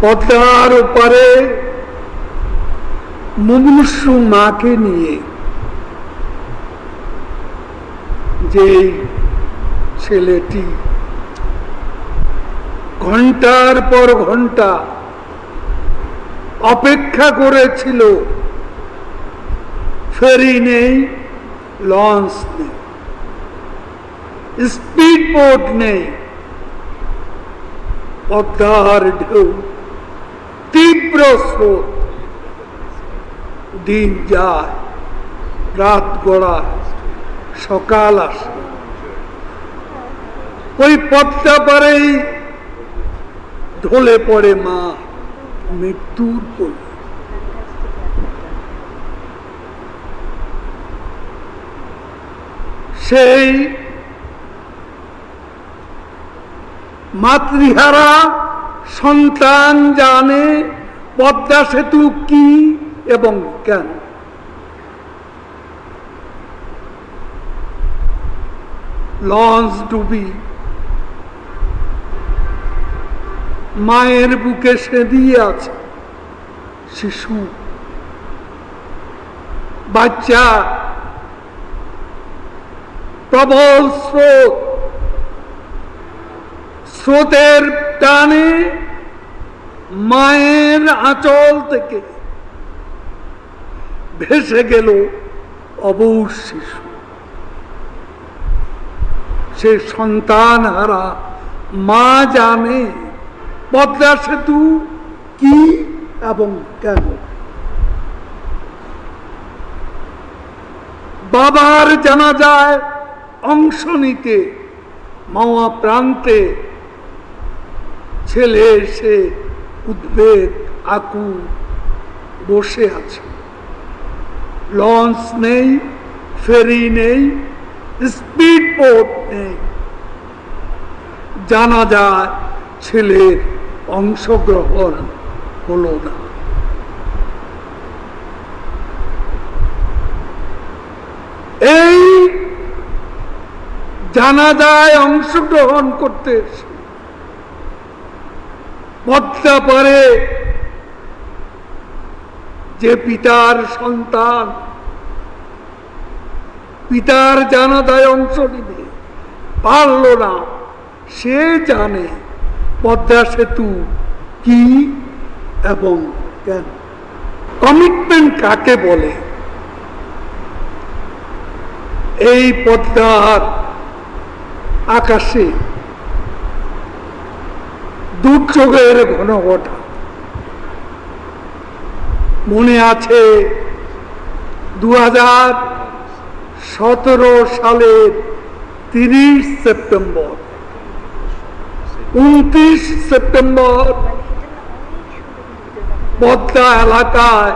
পদ্মার ওপারে মুমূর্ষু মাকে নিয়ে যে ছেলেটি ঘন্টার পর ঘন্টা অপেক্ষা করেছিল, ফেরি নেই, লঞ্চ নেই, স্পিড বোট নেই, পদ্মার ঢেউ, তীব্র স্রোত, দিন যায়, রাত গড়ায়, সকাল আসে, ওই পদ্মা পারেই ঢলে পড়ে মা মৃত্যুর কোলে। সেই মাতৃহারা সন্তান জানে পদ্মা সেতু কি এবং কেন। লঞ্চ ডুবি মায়ের বুকে সেদিয়ে আছে শিশু, বাচ্চা, প্রবল স্রোত, স্রোতের টানে মায়ের আঁচল থেকে ভেসে গেল অবুঝ শিশু। সে সন্তান হারা মা জানে পদ্মা সেতু কি এবং কেন। বাবার জানাজায় অংশ নিতে মাওয়া প্রান্তে ছেলে এসে উদ্বেগ আকুল বসে আছে। লঞ্চ নেই, ফেরি নেই, স্পিড বোট নেই। জানা যায় ছেলের অংশগ্রহণ হলো না। এই জানাজায় অংশগ্রহণ করতে পদ্মা পারে যে পিতার সন্তান পিতার জানাজায় অংশ নিতে পারল না, সে জানে পদ্মা সেতু কি এবং কেন। কমিটমেন্ট কাকে বলে? এই পদ্মার আকাশে দুর্যোগের ঘনঘটা। মনে আছে 2017 সালের 30 সেপ্টেম্বর, 29 সেপ্টেম্বর পদ্মা এলাকায়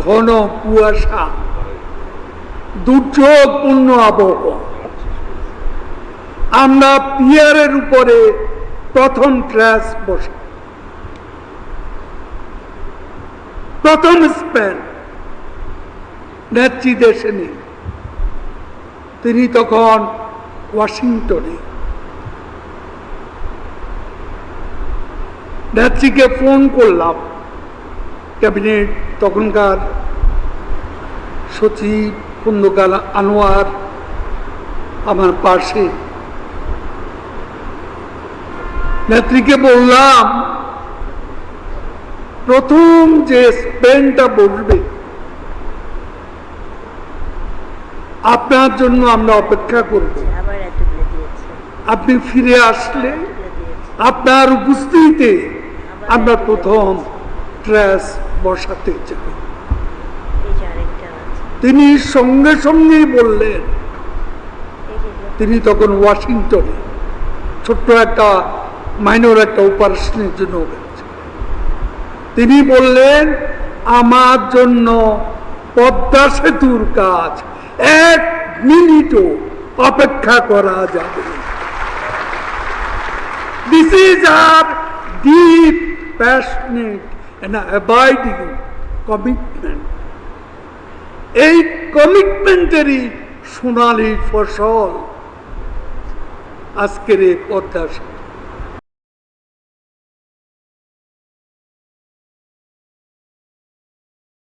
ঘন কুয়াশা, দুর্যোগপূর্ণ আবহাওয়া। আমরা পিয়ারের উপরে প্রথম ট্রাস বসে, প্রথম স্পেন নেত্রী দেশে নেই, তিনি তখন ওয়াশিংটনে। নেত্রীকে ফোন করলাম, ক্যাবিনেট তখনকার সচিব খন্দকার আনোয়ার আমার পাশে। নেত্রীকে বললাম, প্রথম যে স্পেনটা বসবে আপনার জন্য আমরা অপেক্ষা করব। আপনি ফিরে আসলে আপনার উপস্থিতিতে আমরা প্রথম ট্রাস বসাতে চাই। তিনি সঙ্গে সঙ্গেই বললেন, তিনি তখন ওয়াশিংটনে ছোট্ট একটা মাইনর একটা অপারেশনের জন্য গেছেন। তিনি বললেন, আমার জন্য পদ্মা সেতুর কাজ 1 মিনিটও অপেক্ষা করা যাবে। This is our deep, passionate and abiding commitment. এই কমিটমেন্টেরই সোনালী ফসল আজকের এই পদ্মা সেতু।